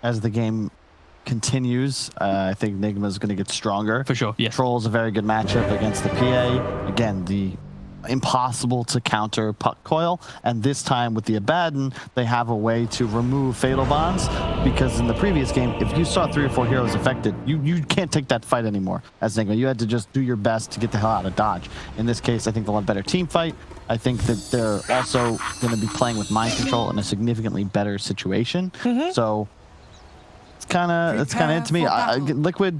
as the game continues. I think Nigma is going to get stronger. For sure, yes. Troll is a very good matchup against the PA. Again, the impossible to counter puck coil, and this time with the Abaddon, they have a way to remove fatal bonds, because in the previous game, if you saw 3 or 4 heroes affected, you can't take that fight anymore as Nigma. You had to just do your best to get the hell out of dodge. In this case, I think they'll have better team fight. I think that they're also going to be playing with mind control in a significantly better situation. So it's kind of it to me. Liquid,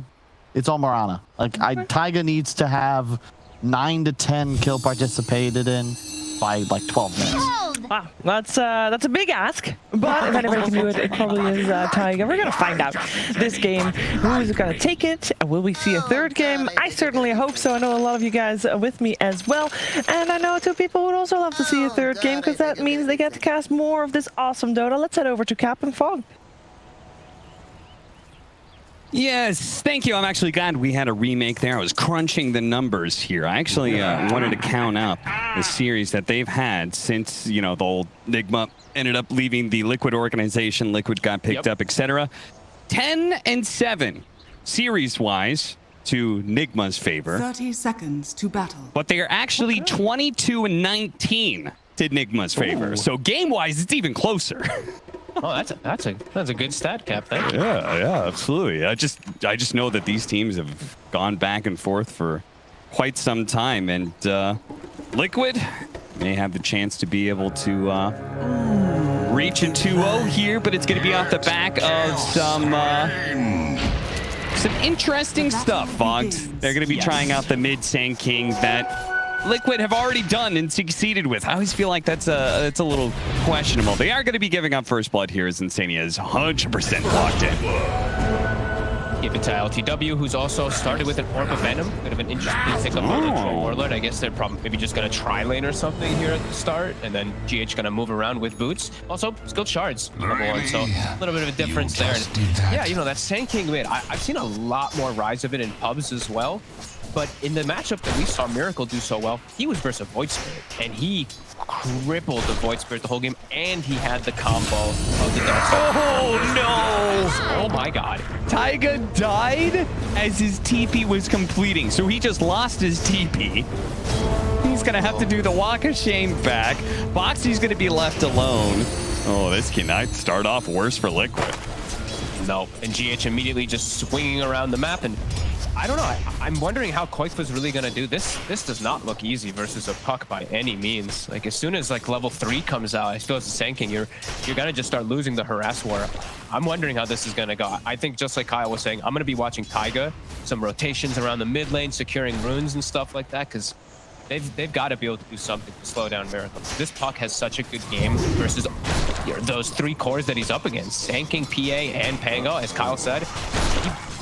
it's all Morana. Like Taiga needs to have 9 to 10 kill participated in by like 12 minutes. Wow, that's a big ask, but if anybody can do it, it probably is Taiga. We're gonna find out this game. Who is gonna take it? Will we see a third game? I certainly hope so. I know a lot of you guys are with me as well, and I know 2 people would also love to see a third game, because that means they get to cast more of this awesome Dota. Let's head over to Cap and Fog. Yes, thank you. I'm actually glad we had a remake there. I was crunching the numbers here. I actually wanted to count up the series that they've had since, you know, the old Nigma ended up leaving the Liquid organization. Liquid got picked up, etc. 10-7 series-wise to Nigma's favor. 30 seconds to battle. But they are actually 22-19 to Nigma's favor. Ooh. So game-wise, it's even closer. Oh, that's a good stat, Cap. Thank you. Yeah, absolutely. I just know that these teams have gone back and forth for quite some time, and Liquid may have the chance to be able to reach a 2-0 here, but it's going to be off the back of some interesting stuff, Fox. They're going to be trying out the mid Sand King that Liquid have already done and succeeded with. I always feel like that's a little questionable. They are going to be giving up first blood here, as Insania is 100% locked in. Give it to LTW, who's also started with an Orb of Venom. Bit of an interesting pickup on the Troll Warlord. I guess they're probably maybe just going to try lane or something here at the start, and then GH going to move around with boots. Also, skilled shards, level 1, so a little bit of a difference there. And yeah, you know, that Sand King mid, I've seen a lot more rise of it in pubs as well. But in the matchup that we saw Miracle do so well, he was versus Void Spirit, and he crippled the Void Spirit the whole game, and he had the combo of the Dark Side. Oh no! Oh my god. Taiga died as his TP was completing, so he just lost his TP. He's gonna have to do the Walk of Shame back. Boxy's gonna be left alone. Oh, this cannot start off worse for Liquid. No, and GH immediately just swinging around the map, and I don't know. I'm wondering how Koikva's really gonna do this. This does not look easy versus a puck by any means. Like, as soon as like level 3 comes out, I feel as a Sand King, you're gonna just start losing the harass war. I'm wondering how this is gonna go. I think, just like Kyle was saying, I'm gonna be watching Taiga, some rotations around the mid lane, securing runes and stuff like that, because they've got to be able to do something to slow down Miracle. This puck has such a good game versus those 3 cores that he's up against. Sand King, PA, and Pango, as Kyle said.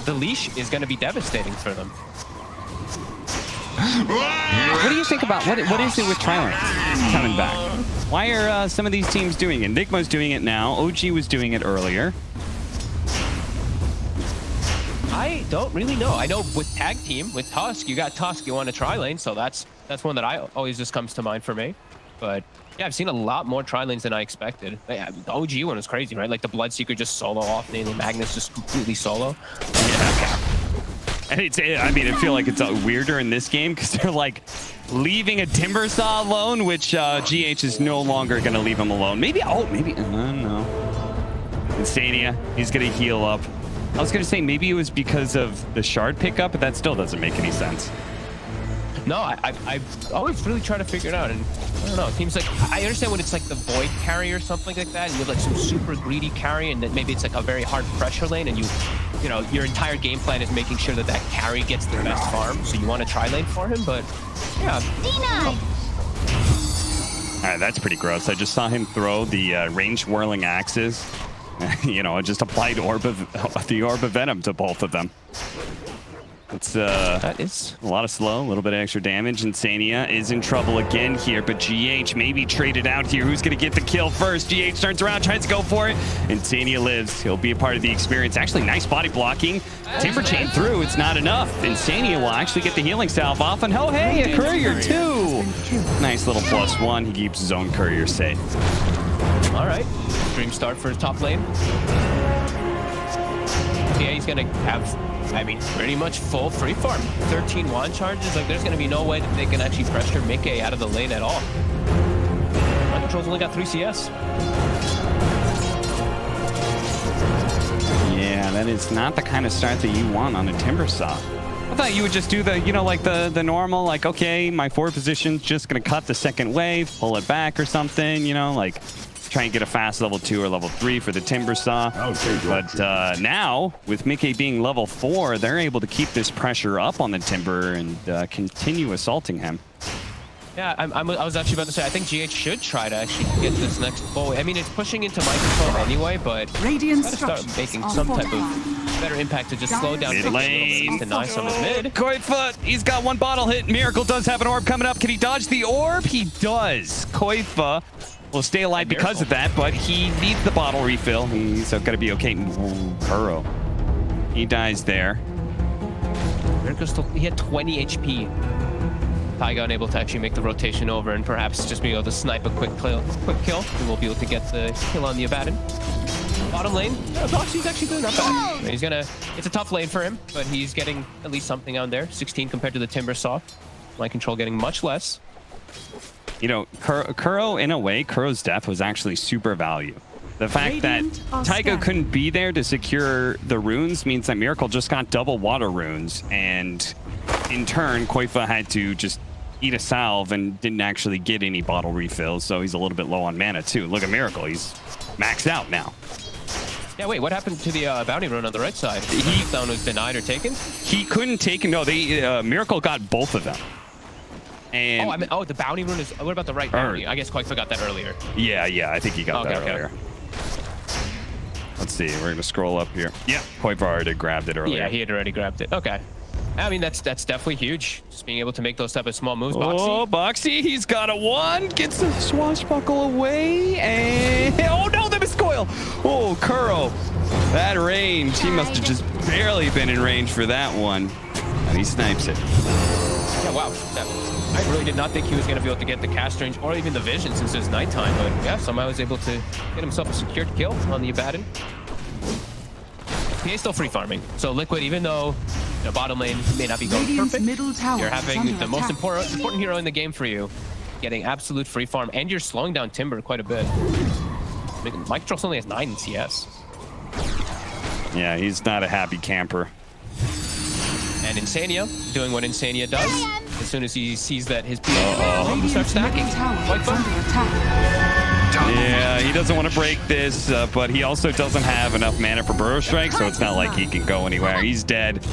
The leash is going to be devastating for them. What do you think about, what is it with Trilance coming back? Why are some of these teams doing it? Nigma's doing it now. OG was doing it earlier. I don't really know. I know with tag team, with Tusk, you got Tusk, you want to tri-lane, so that's one that I always just comes to mind for me. But yeah, I've seen a lot more tri-lanes than I expected. Yeah, the OG one was crazy, right? Like the Bloodseeker just solo off, Nathan Magnus just completely solo. Yeah. And I mean, I feel like it's weirder in this game because they're like leaving a Timbersaw alone, which GH is no longer going to leave him alone. Maybe, I don't know. Insania, he's going to heal up. I was going to say maybe it was because of the shard pickup, but that still doesn't make any sense. No, I always really try to figure it out, and I don't know. It seems like I understand when it's like the Void carry or something like that, and you have like some super greedy carry, and then maybe it's like a very hard pressure lane, and you know, your entire game plan is making sure that carry gets the best farm, so you want to try lane for him, but yeah. All right, that's pretty gross. I just saw him throw the range whirling axes. You know, I just applied the Orb of Venom to both of them. It's that is a lot of slow, a little bit of extra damage. Insania is in trouble again here, but GH maybe traded out here. Who's going to get the kill first? GH turns around, tries to go for it. Insania lives. He'll be a part of the experience. Actually, nice body blocking. Timber chain through. It's not enough. Insania will actually get the healing salve off. And oh, hey, a courier too. Nice little +1. He keeps his own courier safe. all right. Dream start for top lane. he's gonna have, I mean, pretty much full free farm. 13 wand charges. Like, there's gonna be no way that they can actually pressure Mickey out of the lane at all. Mind Control's only got 3 CS. Yeah, that is not the kind of start that you want on a Timbersaw. I thought you would just do the, you know, like the normal, like, okay, my forward position's just going to cut the second wave, pull it back or something, you know, like try and get a fast level 2 or level 3 for the Timbersaw. But now, with Mickey being level 4, they're able to keep this pressure up on the Timber and continue assaulting him. Yeah, I was actually about to say, I think GH should try to actually get this next goal. I mean, it's pushing into Mind Control anyway, but gotta start making some type of better impact to just slow down mid lane. Deny some of mid. Koifa, he's got 1 bottle hit. Miracle does have an orb coming up. Can he dodge the orb? He does. Koifa will stay alive because of that, but he needs the bottle refill. He's gonna be okay. Kuro, he dies there. Miracle still, he had 20 HP. Taiga unable to actually make the rotation over and perhaps just be able to snipe a quick kill, and we'll be able to get the kill on the Abaddon. Bottom lane, Boxy's actually doing not bad. He's gonna, it's a tough lane for him, but he's getting at least something on there. 16 compared to the Timbersaw. Mind Control getting much less. You know, Kuro, in a way, Kuro's death was actually super value. The fact that Taiga couldn't be there to secure the runes means that Miracle just got double water runes, and in turn, Koifa had to just eat a salve and didn't actually get any bottle refills, so he's a little bit low on mana too. Look at Miracle, he's maxed out now. Yeah, wait, what happened to the bounty rune on the right side? He down was denied or taken? He couldn't take, no, they Miracle got both of them. And I mean, the bounty rune is, what about the right bounty? I guess Koifa got that earlier. Yeah, I think he got that earlier. Let's see, we're gonna scroll up here. Yeah, Koifa already grabbed it earlier. Yeah, he had already grabbed it. Okay. I mean, that's definitely huge. Just being able to make those type of small moves. Oh, Boxy, he's got a 1, gets the swashbuckle away, and oh no, the miscoil. Oh, Kuro, that range, he must have just barely been in range for that one, and he snipes it. Yeah, wow. I really did not think he was going to be able to get the cast range or even the vision since it's nighttime, but yeah, somehow was able to get himself a secured kill on the Abaddon. PA still free farming, so Liquid, even though the bottom lane may not be going perfect, you're having the most important hero in the game for you, getting absolute free farm, and you're slowing down Timber quite a bit. Mind Control only has 9 in CS. Yeah, he's not a happy camper. And Insania doing what Insania does. As soon as he sees that his PA he starts stacking. Quite fun. Yeah, he doesn't want to break this, but he also doesn't have enough mana for Burrow Strike, so it's not like he can go anywhere. He's dead.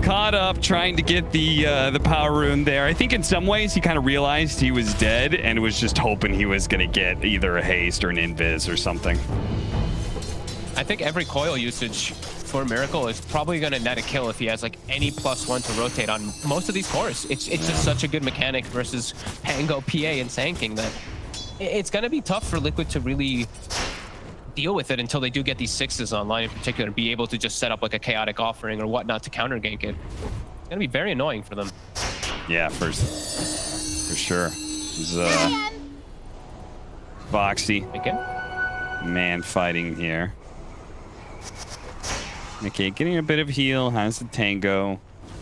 Caught up trying to get the power rune there. I think in some ways he kind of realized he was dead and was just hoping he was going to get either a haste or an invis or something. I think every coil usage for Miracle is probably going to net a kill if he has like any +1 to rotate on most of these cores. It's just such a good mechanic versus Pango, PA, and Sand King that it's going to be tough for Liquid to really deal with it until they do get these 6s online in particular and be able to just set up like a chaotic offering or whatnot to counter gank it. It's going to be very annoying for them. Yeah, for sure. He's Boxy. Okay. Man fighting here. Okay, getting a bit of heal, has the tango.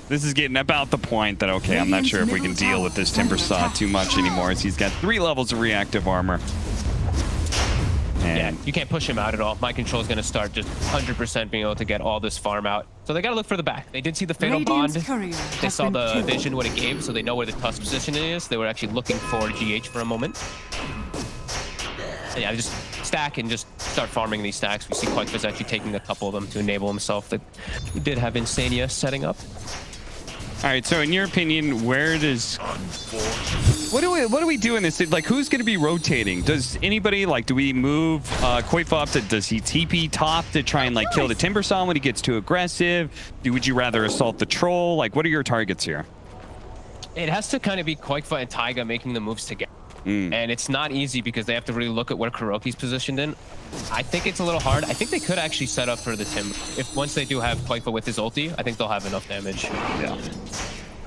This is getting about the point that, okay, I'm not sure if we can deal with this Timbersaw too much anymore, as he's got 3 levels of reactive armor. And yeah, you can't push him out at all. Mind Control is going to start just 100% being able to get all this farm out. So they got to look for the back. They did see the Fatal Bond. They saw the vision, what it gave, so they know where the Tusk position is. They were actually looking for GH for a moment. And yeah, just stack and just start farming these stacks. We see Quackfish actually taking a couple of them to enable himself. That we did have Insania setting up. All right, so in your opinion, where does... What do we do in this? Like, who's going to be rotating? Does anybody, like, do we move Koifa up to... Does he TP top to try and, like, kill the Timbersaw when he gets too aggressive? Would you rather assault the Troll? Like, what are your targets here? It has to kind of be Koifa and Taiga making the moves together. And it's not easy because they have to really look at where Kuroki's positioned in. I think it's a little hard. I think they could actually set up for the Timber. If once they do have Koifa with his ulti, I think they'll have enough damage. Yeah.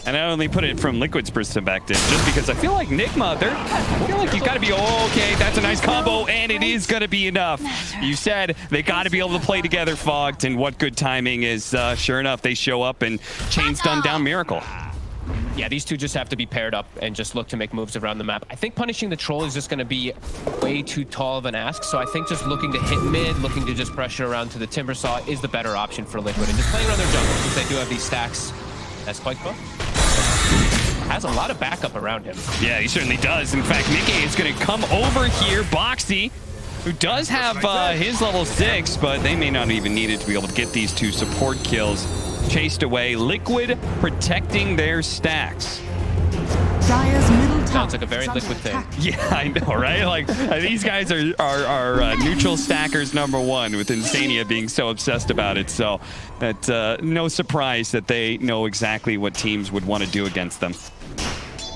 And I only put it from Liquid's perspective just because I feel like Nigma, I feel like you got to be, okay, that's a nice combo, and it is going to be enough. You said they got to be able to play together, Fogged, and what good timing is, sure enough, they show up and Chain's done down Miracle. Yeah, these two just have to be paired up and just look to make moves around the map. I think punishing the troll is just going to be way too tall of an ask, so I think just looking to hit mid, looking to just pressure around to the Timber Saw is the better option for Liquid. And just playing around their jungle, since they do have these stacks. That's quite fun. Has a lot of backup around him. Yeah, he certainly does. In fact, Mickey is going to come over here. Boxy, who does have his level 6, but they may not even need it to be able to get these two support kills chased away. Liquid protecting their stacks. Dire's middle Sounds like a very Liquid thing. Yeah, I know, right? Like, these guys are neutral stackers #1, with Insania being so obsessed about it. So that no surprise that they know exactly what teams would want to do against them.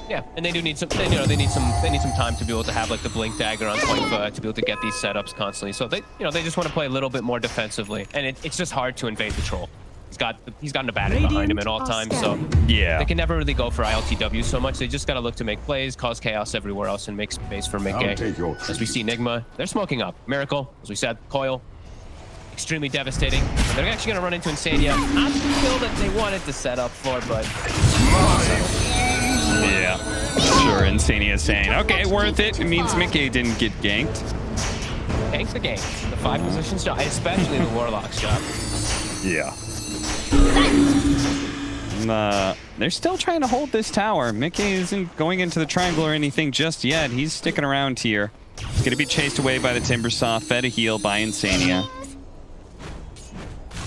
Yeah, and they do need some. They need some time to be able to have like the blink dagger on point to be able to get these setups constantly. So they just want to play a little bit more defensively, and it's just hard to invade the troll. He's got an Abaddon behind him at all times, so yeah, they can never really go for ILTW so much. They just got to look to make plays, cause chaos everywhere else, and make space for Mickey. As we see Nigma, they're smoking up. Miracle, as we said, Coil, extremely devastating. They're actually going to run into Insania. Not the kill that they wanted to set up for, but yeah, sure. Insania saying, okay, worth it. It means Mickey didn't get ganked. Gank's the gank. The 5 positions job, especially the Warlock's job. Yeah. They're still trying to hold this tower. Mickey isn't going into the triangle or anything just yet. He's sticking around here. He's going to be chased away by the Timber Saw, fed a heal by Insania.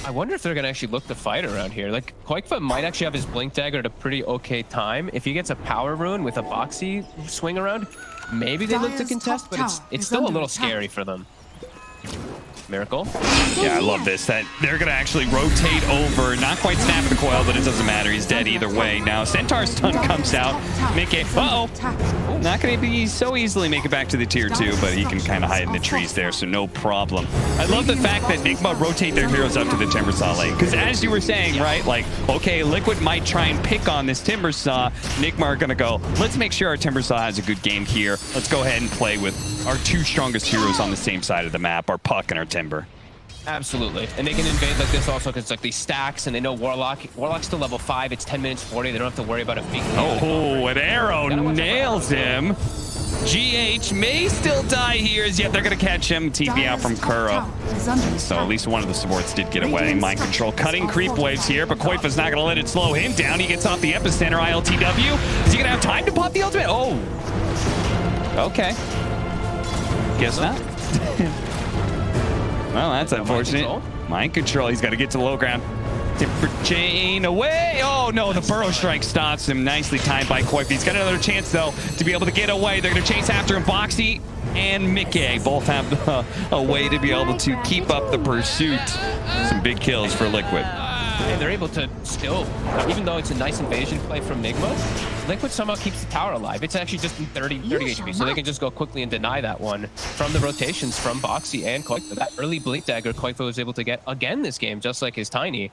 I wonder if they're going to actually look to fight around here. Like, Koikfa might actually have his Blink Dagger at a pretty okay time. If he gets a Power Rune with a Boxy swing around, maybe they look to contest, but it's still a little scary for them. Miracle. Yeah, I love this. That they're going to actually rotate over. Not quite snap the coil, but it doesn't matter. He's dead either way. Now, Centaur's stun comes out. Mickey, not going to be so easily make it back to the tier 2, but he can kind of hide in the trees there, so no problem. I love the fact that Nigma rotate their heroes up to the Timber Saw lane, because as you were saying, right, like, okay, Liquid might try and pick on this Timber Saw. Nigma are going to go, let's make sure our Timber Saw has a good game here. Let's go ahead and play with our 2 strongest heroes on the same side of the map, our Puck and our Timber. Absolutely. And they can invade like this also because it's like these stacks, and they know Warlock's still level 5. It's 10 minutes 40. They don't have to worry about a big... Oh, an arrow nails him. GH may still die here, as yet they're going to catch him. TP out from Kuro. So at least one of the supports did get away. Mind control cutting creep waves here, but Koifa's not going to let it slow him down. He gets off the epicenter ILTW. Is he going to have time to pop the ultimate? Oh. Okay. Guess not. Well, that's unfortunate. Mind control. He's got to get to the low ground. Timber chain away. Oh, no. The Burrow Strike stops him. Nicely timed by Koifa. He's got another chance, though, to be able to get away. They're going to chase after him. Boxy and Mickey both have a way to be able to keep up the pursuit. Some big kills for Liquid. And they're able to still, even though it's a nice invasion play from Nigma, Liquid somehow keeps the tower alive. It's actually just in 30 HP, so they can just go quickly and deny that one from the rotations from Boxy and Koifa. That early Blink Dagger Koifa was able to get again this game, just like his Tiny.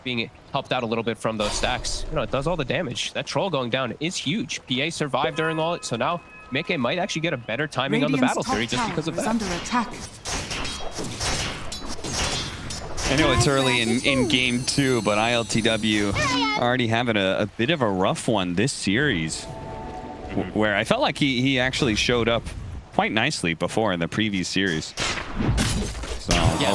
Being helped out a little bit from those stacks. You know, it does all the damage. That troll going down is huge. PA survived during all it, so now Mickey might actually get a better timing on the battle theory just because of that. Under attack. I know it's early in game 2, but ILTW already having a bit of a rough one this series, where I felt like he actually showed up quite nicely before in the previous series. So yeah,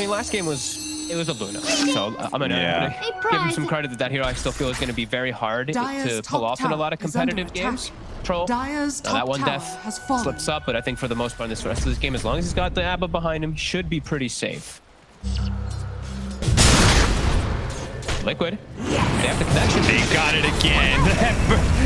last game was a Luna, so I'm gonna give him some credit that hero I still feel is gonna be very hard to pull off in a lot of competitive games. Troll, that one death slips up, but I think for the most part in this rest of this game, as long as he's got the Abba behind him, should be pretty safe. Liquid. They have the connection. They got it again.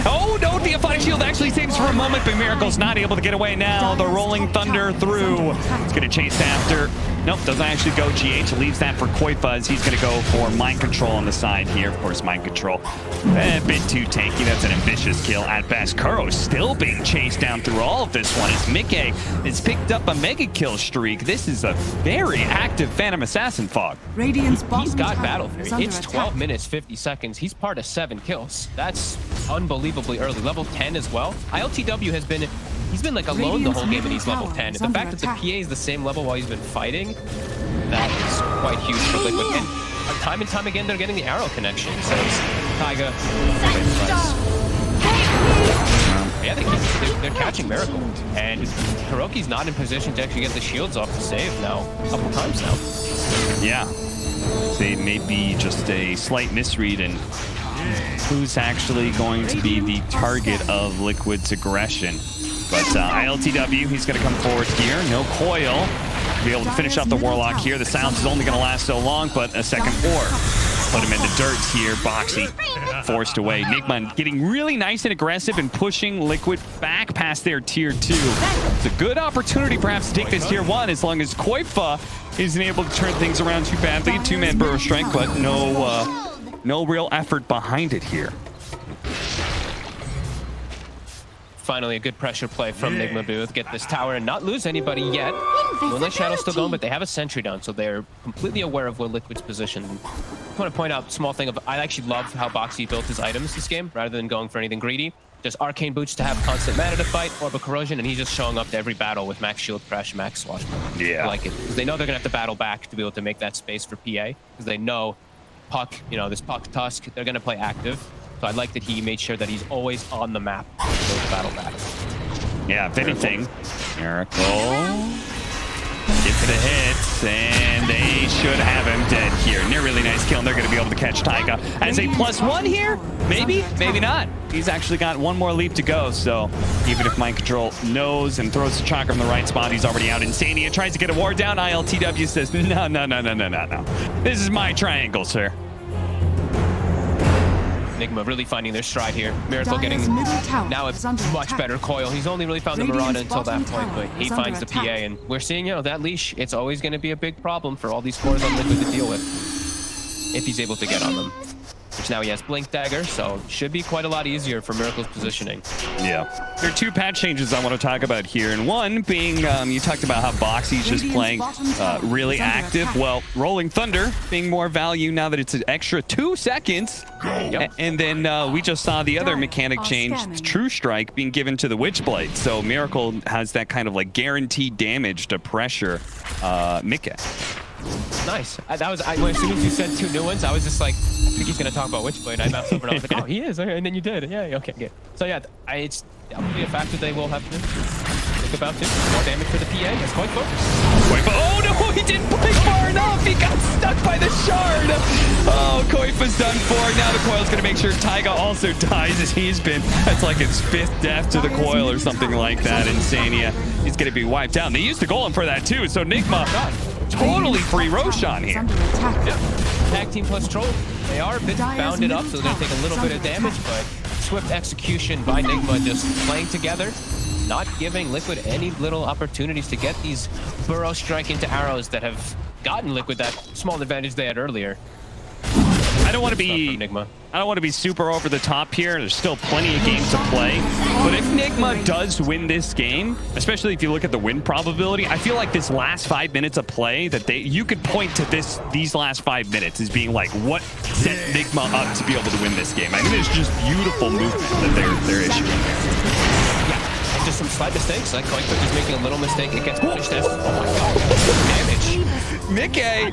Oh, no, the Applied Shield actually saves for a moment, but Miracle's not able to get away now. The Rolling Thunder through. It's going to chase after Nope, doesn't actually go GH. Leaves that for Koifa as he's going to go for Mind Control on the side here. Of course, Mind Control a bit too tanky. That's an ambitious kill at best. Kuro still being chased down through all of this one as Mickey has picked up a mega kill streak. This is a very active Phantom Assassin fog. Radiant's He's bottom got tower battle is theory. under It's attack. 12 minutes, 50 seconds. He's part of 7 kills. That's unbelievably early. Level 10 as well. ILTW has been, he's been like alone the whole game and he's level 10. The fact that the PA is the same level while he's been fighting, that is quite huge for Liquid. And time again, they're getting the arrow connection. Says Taiga. Yeah, they're catching Miracle. And Hiroki's not in position to actually get the shields off the save now. A couple times now. Yeah. They may be just a slight misread in who's actually going to be the target of Liquid's aggression. But ILTW, he's going to come forward here. No coil. Be able to finish up the Warlock here. The silence is only going to last so long, but a second orb. Put him in the dirt here. Boxy forced away. Nigma getting really nice and aggressive and pushing Liquid back past their tier 2. It's a good opportunity perhaps to take this tier 1 as long as Koifa isn't able to turn things around too badly. 2-man Burrow Strike, but no real effort behind it here. Finally, a good pressure play from Nigma Booth. Get this tower and not lose anybody yet. Moonlight Shadow's still going, but they have a sentry down, so they're completely aware of where Liquid's position. I want to point out a small thing. I actually love how Boxy built his items this game, rather than going for anything greedy. Just Arcane Boots to have constant mana to fight, Orb of Corrosion, and he's just showing up to every battle with Max Shield Crash, Max Swash. Yeah. I like it. Because they know they're going to have to battle back to be able to make that space for PA. Because they know Puck, this Puck Tusk, they're going to play active. So I like that he made sure that he's always on the map to go to battle back. Yeah, if anything, Miracle gets the hits, and they should have him dead here. And a really nice kill, and they're going to be able to catch Taiga as a +1 here. Maybe, maybe not. He's actually got one more leap to go, so even if Mind Control knows and throws the chakra in the right spot, he's already out. Insania tries to get a ward down. ILTW says, no. This is my triangle, sir. Nigma really finding their stride here. Miracle getting now a much better coil. He's only really found the Mirana until that point, but he finds the PA, and we're seeing, that leash. It's always going to be a big problem for all these cores on Liquid to deal with if he's able to get on them. Which now he has Blink Dagger, so should be quite a lot easier for Miracle's positioning. Yeah. There are 2 patch changes I want to talk about here, and one being, you talked about how Boxy's just playing really active. Well, Rolling Thunder being more value now that it's an extra 2 seconds. Yep. And then we just saw the other mechanic change, True Strike, being given to the Witchblade. So Miracle has that kind of like guaranteed damage to pressure Mickey. Nice. As soon as you said 2 new ones, I was just like, I think he's going to talk about Witchblade. I mouthed over and I was like, oh, he is. And then you did. Yeah, okay, good. So yeah, it's definitely a factor they will have to think about too. More damage for the PA. That's quite focused. Oh no, he didn't play far enough. He got stuck by the shard. Oh, Koifa's done for. Now the coil's going to make sure Taiga also dies as he's been. That's like his 5th death to the coil or something like that. Insania. He's going to be wiped out. And they used the golem for that too. So Nigma totally free Roshan here. Yep. Tag team plus troll. They are a bit bounded up, so they're going to take a little bit of damage, but swift execution by Nigma just playing together, not giving Liquid any little opportunities to get these burrow strike into arrows that have gotten Liquid that small advantage they had earlier. I don't want to be super over the top here. There's still plenty of games to play. But if Nigma does win this game, especially if you look at the win probability, I feel like this last 5 minutes of play that you could point to these last 5 minutes as being like what set Nigma up to be able to win this game. I think it's just beautiful movement that they're issuing here. Just some slight mistakes, like Koifa just making a little mistake, it gets punished as, oh my god, damage. Mickey,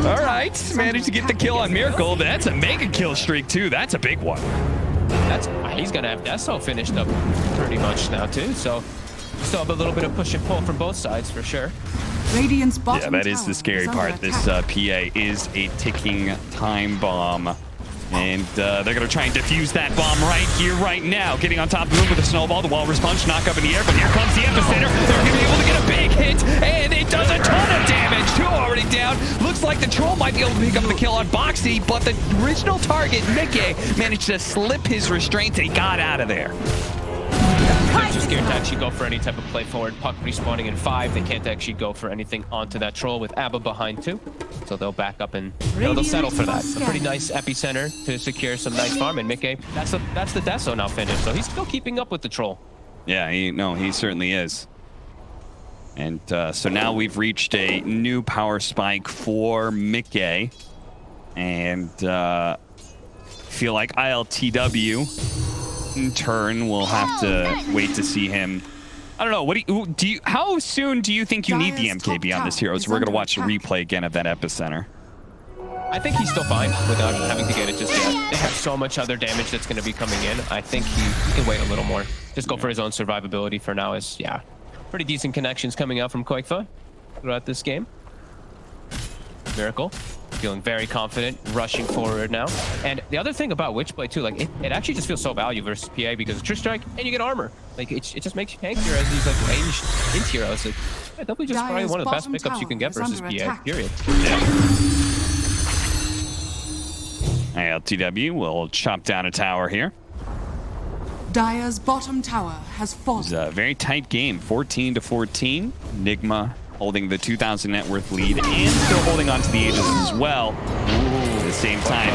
all right, managed to get the kill on Miracle. That's a mega kill streak too. That's a big one. He's gonna have Deso finished up pretty much now too, so still have a little bit of push and pull from both sides for sure. Yeah, that is the scary part. This PA is a ticking time bomb. And they're going to try and defuse that bomb right here, right now. Getting on top of him with a snowball. The wall response, knock up in the air. But here comes the epicenter. They're going to be able to get a big hit. And it does a ton of damage. 2 already down. Looks like the troll might be able to pick up the kill on Boxy. But the original target, Mickey, managed to slip his restraints and he got out of there. They're too scared to actually go for any type of play forward. Puck respawning in 5. They can't actually go for anything onto that troll with Abba behind 2. So they'll back up and they'll settle for that. A pretty nice epicenter to secure some nice farm. And Mickey, that's the Deso now finished. So he's still keeping up with the troll. Yeah, he certainly is. And so now we've reached a new power spike for Mickey. And feel like ILTW in turn will have to wait to see him. I don't know. What do you? How soon do you think you need the MKB on this hero? So we're gonna watch a replay again of that epicenter. I think he's still fine without having to get it just yet. They have so much other damage that's going to be coming in. I think he can wait a little more. Just go for his own survivability for now. Is pretty decent connections coming out from Koikfa throughout this game. Miracle feeling very confident, rushing forward now. And the other thing about Witchblade too, like it actually just feels so valuable versus PA because it's Trick Strike and you get armor. Like it just makes you tankier as these like ranged int heroes. Like definitely just probably one of the best pickups you can get versus PA. Period. ILTW will chop down a tower here. Dire's bottom tower has fallen. It's a very tight game, 14-14. Nigma holding the 2,000 net worth lead and still holding on to the Aegis as well. At the same time,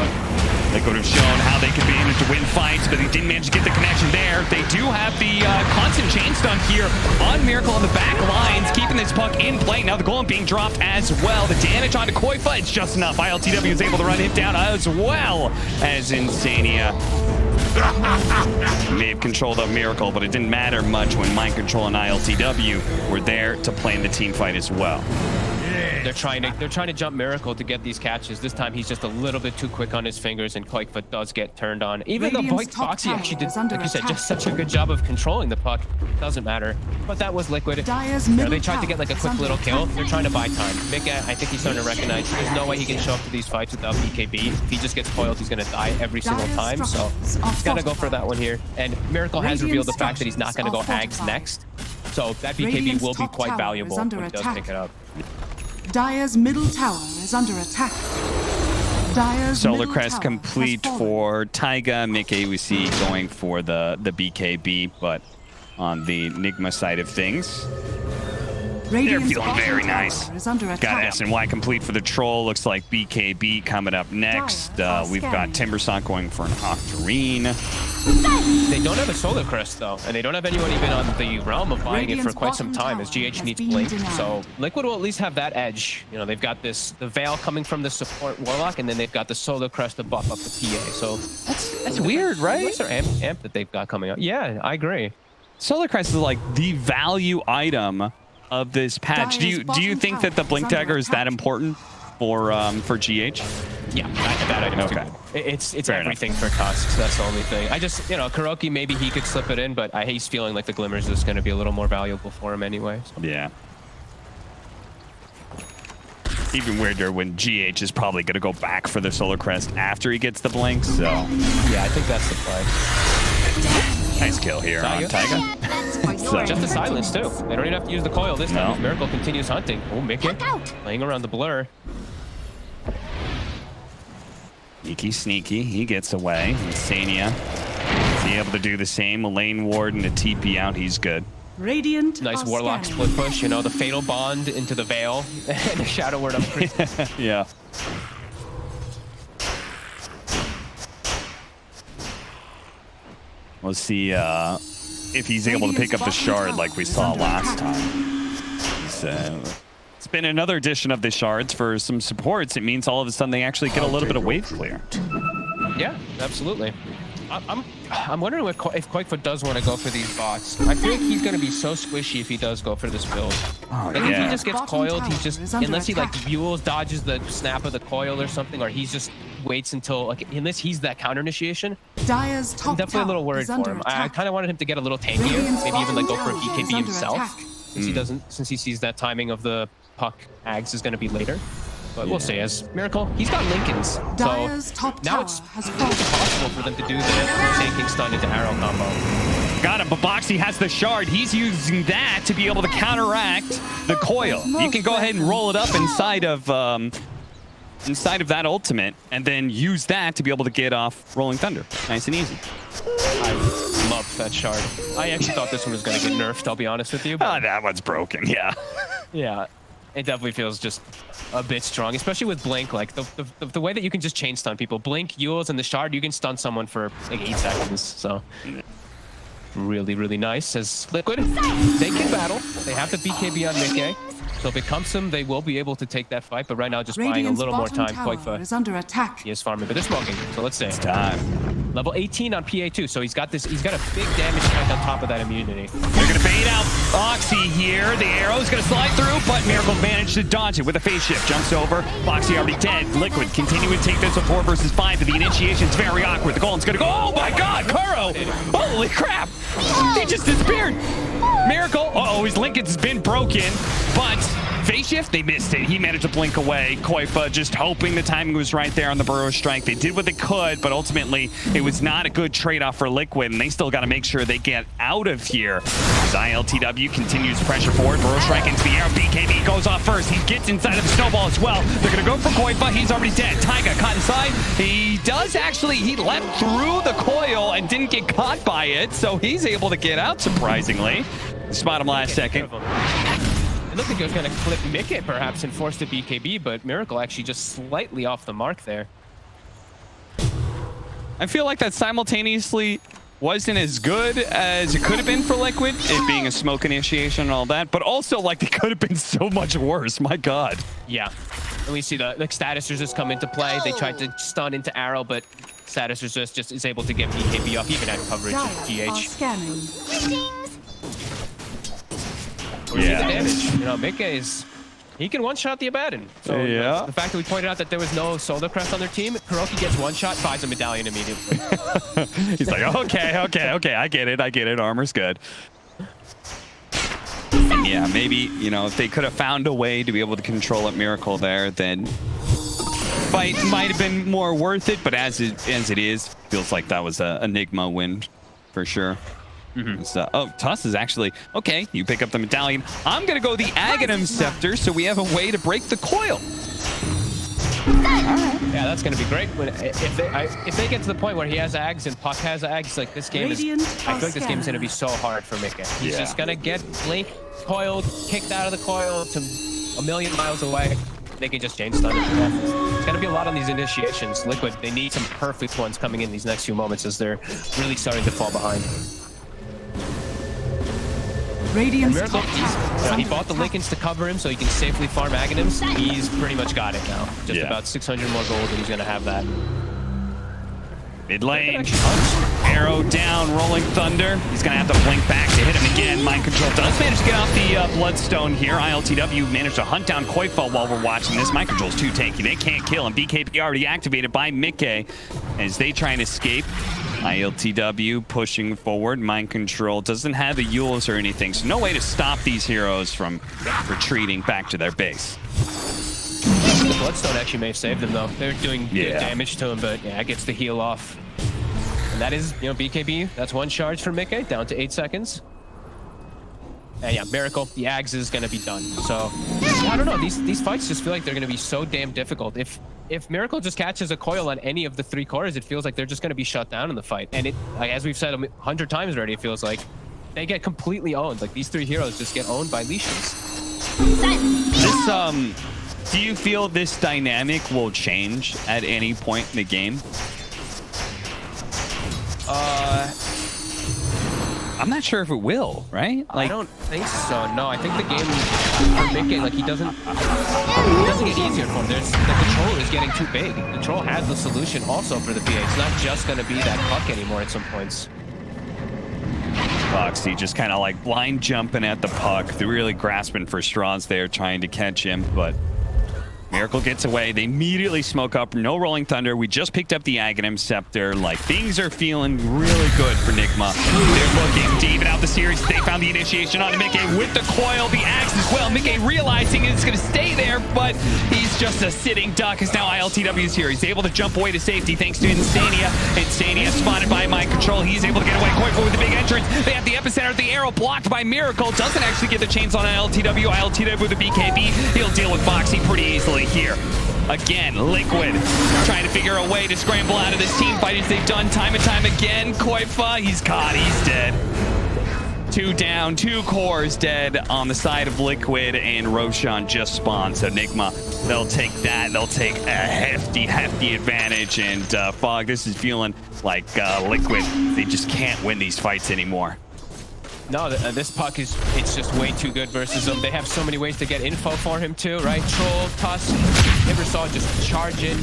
they could have shown how they could be able to win fights, but they didn't manage to get the connection there. They do have the constant chain stun here on Miracle on the back lines, keeping this puck in play. Now the golem being dropped as well. The damage onto Koifa, it's just enough. ILTW is able to run him down as well as Insania. May have controlled a Miracle, but it didn't matter much when Mind Control and ILTW were there to play in the team fight as well. They're trying to jump Miracle to get these catches. This time he's just a little bit too quick on his fingers, and Koikfa does get turned on. Even though Boxy actually did, like you said, just such a good job of controlling the puck. Doesn't matter. But that was Liquid. They tried to get like a quick little kill. They're trying to buy time. Mika, I think he's starting to recognize there's no way he can show up to these fights without BKB. If he just gets coiled, he's going to die every single time. So he's got to go for that one here. And Miracle has revealed the fact that he's not going to go Ags next. So that BKB will be quite valuable when he does pick it up. Dire's middle tower is under attack. Dire's Solar Crest complete for Taiga. Mickey we see going for the BKB, but on the Nigma side of things, they're feeling very nice. Got SNY complete for the troll. Looks like BKB coming up next. We've got Timbersaw going for an Octarine. They don't have a Solar Crest though, and they don't have anyone even on the realm of buying it for quite some time as GH needs Blink. So Liquid will at least have that edge. You know, they've got the Veil coming from the support Warlock, and then they've got the Solar Crest to buff up the PA. So that's weird, right? What's their amp that they've got coming out? Yeah, I agree. Solar Crest is like the value item of this patch. Do you think that the Blink Dagger is that important for GH? Yeah, that item is good. It's fair everything enough. For Tusks. That's the only thing. I just, Kuroki, maybe he could slip it in, but he's feeling like the Glimmers is going to be a little more valuable for him anyway. So. Yeah. Even weirder when GH is probably going to go back for the Solar Crest after he gets the Blink, so... Yeah, I think that's the play. Nice kill here on Taiga. So. Just a silence, too. They don't even have to use the coil this time. Miracle continues hunting. Oh, Mickey playing around the blur. Sneaky. He gets away. Insania is he able to do the same. A lane ward and a TP out. He's good. Radiant nice Warlock split push. The Fatal Bond into the Veil and the Shadow Word up. Yeah. We'll see if he's able to pick up the shard like we saw last time. So it's been another edition of the shards for some supports. It means all of a sudden they actually get a little bit of wave clear. Yeah, absolutely. I'm wondering if Koikfa does want to go for these bots. I feel like he's going to be so squishy if he does go for this build. Oh, like if he just gets coiled, he's just, unless he like Buells dodges the snap of the coil or something, or he's just waits until, like, unless he's that counter initiation. I'm definitely a little worried for him. I kind of wanted him to get a little tankier, maybe even like go for a BKB himself, since he sees that timing of the puck Ags is going to be later. But we'll see. As Miracle, he's got Lincolns, so now it's possible for them to do the tanking stun into arrow combo. Got him, but Boxy has the shard. He's using that to be able to counteract the coil. You can go ahead and roll it up inside of that ultimate, and then use that to be able to get off Rolling Thunder. Nice and easy. loved that shard. I actually thought this one was going to get nerfed, I'll be honest with you. But Oh, that one's broken, yeah. yeah, it definitely feels just a bit strong, especially with Blink. Like the way that you can just chain stun people. Blink, Yules, and the shard, you can stun someone for like 8 seconds. So really, really nice. As Liquid, they can battle. They have the BKB on Mickey. So if it comes to them, they will be able to take that fight. But right now, just buying a Radiant's little more bottom time. tower is under attack. He is farming, but they're smoking. So let's see. It's time. Level 18 on PA2, so he's got this. He's got a big damage tank on top of that immunity. They're gonna bait out Foxy here. The arrow's gonna slide through, but Miracle managed to dodge it with a phase shift. Jumps over. Foxy already dead. Liquid continuing to take this with 4 versus 5, but the initiation's very awkward. The Golden's gonna go. Oh my God, Kuro! Holy crap! He just disappeared. Miracle. Uh-oh, his Lincoln's been broken, but phase shift, they missed it. He managed to blink away. Koifa just hoping the timing was right there on the Burrow strike. They did what they could, but ultimately it was not a good trade-off for Liquid, and they still got to make sure they get out of here. As ILTW continues pressure forward, Burrow strike into the air. BKB goes off first. He gets inside of the snowball as well. They're going to go for Koifa. He's already dead. Taiga caught inside. He does actually, he leapt through the coil and didn't get caught by it, so he's able to get out surprisingly. Spot him last second. It looked like he was going to clip Mickey perhaps and force the BKB, but Miracle actually just slightly off the mark there. I feel like that simultaneously wasn't as good as it could have been for Liquid, it being a smoke initiation and all that, but also like it could have been so much worse. My God. Yeah. And we see the status resist come into play. They tried to stun into Arrow, but status resist just is able to get BKB off, even at coverage of Dire are GH. scanning. Yeah. Damage. You know, Mickey he can one-shot the Abaddon. So yeah. The fact that we pointed out that there was no Solar Crest on their team, Kuroki gets one shot, buys a medallion immediately. He's like, okay, I get it. Armor's good. And yeah, maybe, you know, if they could have found a way to be able to control it Miracle there, then fight might have been more worth it, but as it is, feels like that was a Nigma win for sure. So, oh, Tuss is actually, okay, you pick up the medallion. I'm going to go the Aghanim Scepter, so we have a way to break the coil. Yeah, that's going to be great. If they get to the point where he has Ags and Puck has Ags, like this game Radiant is, I feel like this game is going to be so hard for Mickey. He's just going to get Blink coiled, kicked out of the coil to a million miles away. They can just chain stun it to death. It's going to be a lot on these initiations. Liquid, they need some perfect ones coming in these next few moments as they're really starting to fall behind. Radiant's Miracle, top tower is he under bought the attack. Lincolns to cover him so he can safely farm Aghanims. He's pretty much got it now. Just Yeah. about 600 more gold and he's going to have that. Mid lane, arrow down, rolling thunder. He's gonna have to blink back to hit him again. Mind control does manage to get off the bloodstone here. ILTW managed to hunt down Koifa while we're watching this. Mind control's too tanky. They can't kill him. BKB already activated by Mickey as they try and escape. ILTW pushing forward. Mind control doesn't have the Yules or anything, so no way to stop these heroes from retreating back to their base. The Bloodstone actually may have saved them though. They're doing good damage to him, but yeah, it gets the heal off. And that is, you know, BKB. That's one charge for Mickey, down to 8 seconds. And yeah, Miracle, the Ags is going to be done. So, I don't know. These fights just feel like they're going to be so damn difficult. If Miracle just catches a coil on any of the 3 cores, it feels like they're just going to be shut down in the fight. And it, like, as we've said 100 times already, it feels like they get completely owned. Like, these 3 heroes just get owned by leashes. This, do you feel this dynamic will change at any point in the game? I'm not sure if it will, right? Like, I don't think so. No, I think the game for Mickey, like, he doesn't get easier for him. The control is getting too big. The control has the solution also for the PA. It's not just going to be that puck anymore at some points. Foxy just kind of like blind jumping at the puck. They're really grasping for straws there, trying to catch him, but Miracle gets away. They immediately smoke up. No rolling thunder. We just picked up the Aghanim Scepter. Like, things are feeling really good for Nigma. They're looking to even out the series. They found the initiation on Mickey with the coil, the axe as well. Mickey realizing it's going to stay there, but he's just a sitting duck as now ILTW's here. He's able to jump away to safety thanks to Insania. Insania spotted by Mind Control. He's able to get away. Koifa with the big entrance. They have the epicenter of the arrow blocked by Miracle. Doesn't actually get the chains on ILTW. ILTW with the BKB. He'll deal with Foxy pretty easily here. Again, Liquid trying to figure a way to scramble out of this team fight as they've done time and time again. Koifa, he's caught, he's dead. 2 down, 2 cores dead on the side of Liquid, and Roshan just spawned. So Nigma, they'll take that. They'll take a hefty advantage. And Fog, this is feeling like Liquid. They just can't win these fights anymore. No, this puck it's just way too good versus them. They have so many ways to get info for him too, right? Troll, Tusk, Ibersaw just charge in,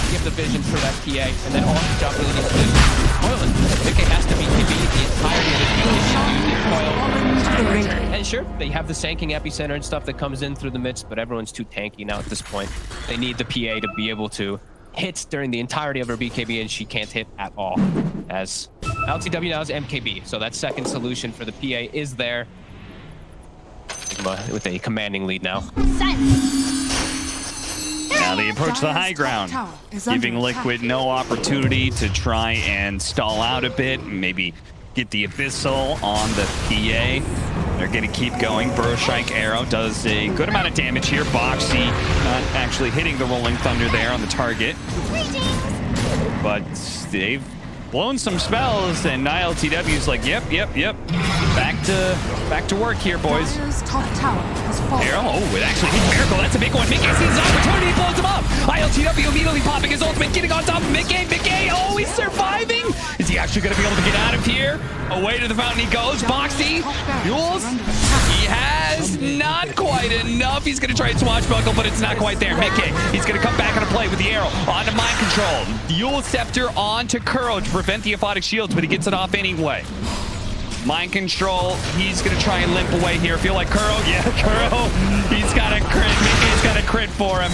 give the vision for that PA, and then all the job really needs to do is coil it. Vicky has to be the entirety of this coil. And sure, they have the sanking epicenter and stuff that comes in through the midst, but everyone's too tanky now at this point. They need the PA to be able to hit during the entirety of her BKB, and she can't hit at all. As LTW now is MKB, so that second solution for the PA is there. Nigma with a commanding lead now. Now they approach the high ground, giving Liquid no opportunity to try and stall out a bit, maybe get the Abyssal on the PA. They're going to keep going. Burrow Strike Arrow does a good amount of damage here. Boxy not actually hitting the Rolling Thunder there on the target. But they've blown some spells, and ILTW's like, yep. Back to work here, boys. Arrow, oh, it actually hits Miracle. That's a big one. Mickey sees his opportunity, blows him up. ILTW immediately popping his ultimate, getting on top of Mickey. Oh, he's surviving. Is he actually going to be able to get out of here? Away to the fountain he goes. Boxy, Yules, he has not quite enough. He's going to try and swashbuckle, but it's not quite there. Mickey, he's going to come back into play with the arrow. Onto Mind Control. Yules Scepter onto Kuro to prevent the aphotic shields, but he gets it off anyway. Mind Control, he's going to try and limp away here. Feel like Kuro? Yeah, Kuro. He's got a crit. Mickey's got a crit for him.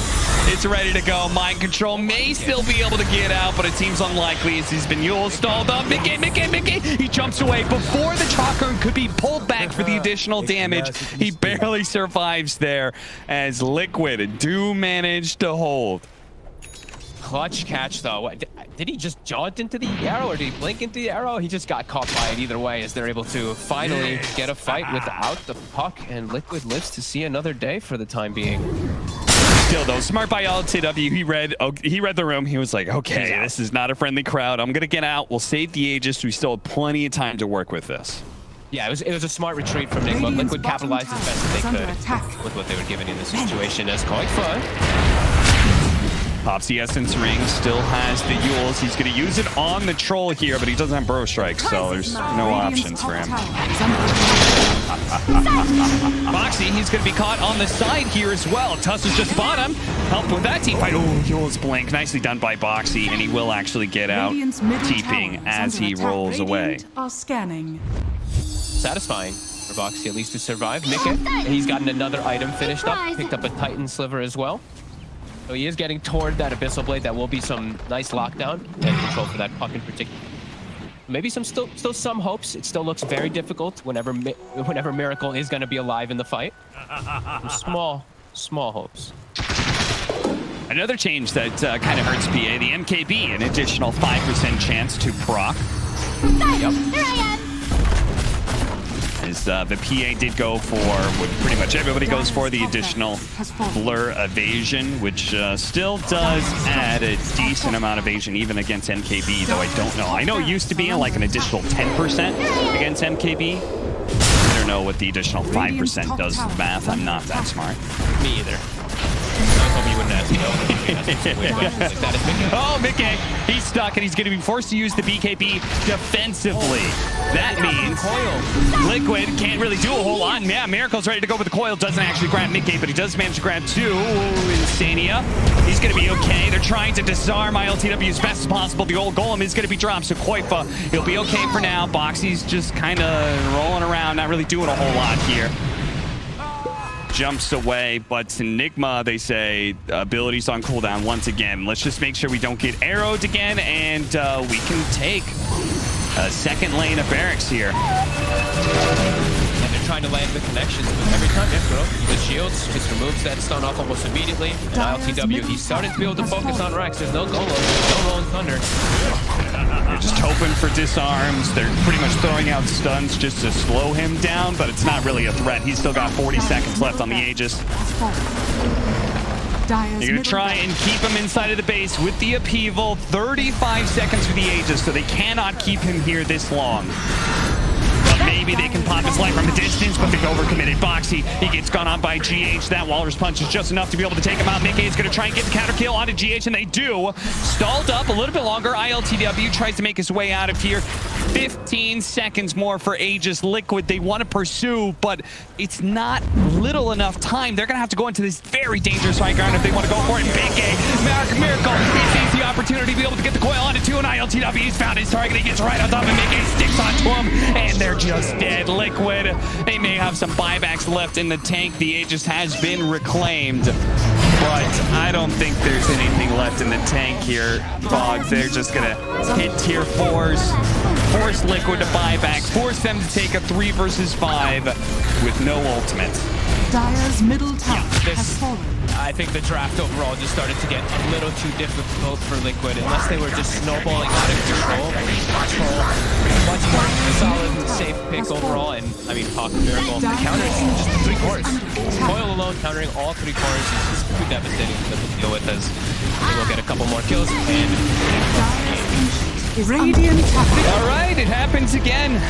It's ready to go. Mind Control may still be able to get out, but it seems unlikely as he's been Yule stalled up. Mickey. He jumps away before the Chalker could be pulled back for the additional damage. He barely survives there as Liquid do manage to hold. Clutch catch though. What, did he just jaunt into the arrow, or did he blink into the arrow? He just got caught by it either way, as they're able to finally get a fight without the puck, and Liquid lives to see another day for the time being. Still though, smart by LTW. He read the room. He was like, okay, this is not a friendly crowd. I'm gonna get out. We'll save the Aegis. We still have plenty of time to work with this. Yeah, it was a smart retreat from Nigma. Liquid capitalized as best as they could with what they were given in this situation. As Koifa pops the Essence Ring, still has the Yules. He's going to use it on the Troll here, but he doesn't have Burrow Strike, so there's no options for him. Boxy, he's going to be caught on the side here as well. Tuss is just bottom. Help with that team fight. Oh, Yules blink. Nicely done by Boxy, and he will actually get out, keeping as he rolls away. Satisfying for Boxy, at least to survive. Mickey, and he's gotten another item finished up. Picked up a Titan Sliver as well. So he is getting toward that Abyssal Blade. That will be some nice lockdown and control for that puck in particular. Maybe still some hopes. It still looks very difficult whenever Miracle is going to be alive in the fight. Some small hopes. Another change that kind of hurts PA, the MKB, an additional 5% chance to proc. Yep. Here I am. As the PA did go for what pretty much everybody goes for, the additional Blur Evasion, which still does add a decent amount of evasion even against MKB, though I don't know. I know it used to be like an additional 10% against MKB. I don't know what the additional 5% does to the math. I'm not that smart. Me either. I hope you wouldn't ask me. Oh, Mickey, he's stuck, and he's going to be forced to use the BKB defensively. That means Liquid can't really do a whole lot. Yeah, Miracle's ready to go with the coil. Doesn't actually grab Mickey, but he does manage to grab 2. Insania. He's going to be okay. They're trying to disarm ILTW as best as possible. The old golem is going to be dropped, so Koifa, he'll be okay for now. Boxy's just kind of rolling around, not really doing a whole lot here. Jumps away, but Nigma, they say, abilities on cooldown once again. Let's just make sure we don't get arrowed again, and we can take a second lane of barracks here. And they're trying to land the connections, but every time, the shields just removes that stun off almost immediately. And ILTW, he's starting to be able to focus on Rex. There's no golem, no Rolling Thunder. They're just hoping for disarms. They're pretty much throwing out stuns just to slow him down, but it's not really a threat. He's still got 40 seconds left on the Aegis. Dire's They're going to try and keep him inside of the base with the upheaval. 35 seconds for the Aegis, so they cannot keep him here this long. But maybe they can pop his life from a distance, but they've overcommitted Boxy. He gets gone on by GH. That Walrus Punch is just enough to be able to take him out. Mickey is going to try and get the counter kill onto GH, and they do. Stalled up a little bit longer. ILTW tries to make his way out of here. 15 seconds more for Aegis Liquid. They want to pursue, but it's not little enough time. They're going to have to go into this very dangerous high ground if they want to go for it. Big A, Miracle, he sees the opportunity to be able to get the coil onto 2, and ILTW, he's found his target. He gets right on top of Mickey, sticks onto him, and they're just dead. Liquid, they may have some buybacks left in the tank. The Aegis has been reclaimed, but I don't think there's anything left in the tank here, Bog. They're just going to hit tier 4s. Force Liquid to buyback, force them to take a 3 versus 5 with no ultimate. Dire's middle tower has fallen. I think the draft overall just started to get a little too difficult for Liquid, unless they were just snowballing out of control. Control, much more solid and safe pick overall, and I mean, Hawk Miracle, the counters, just the 3 cores. Coil alone countering all 3 cores is just too devastating for them to deal with, as they will get a couple more kills, and Radiant tower. All right, it happens again.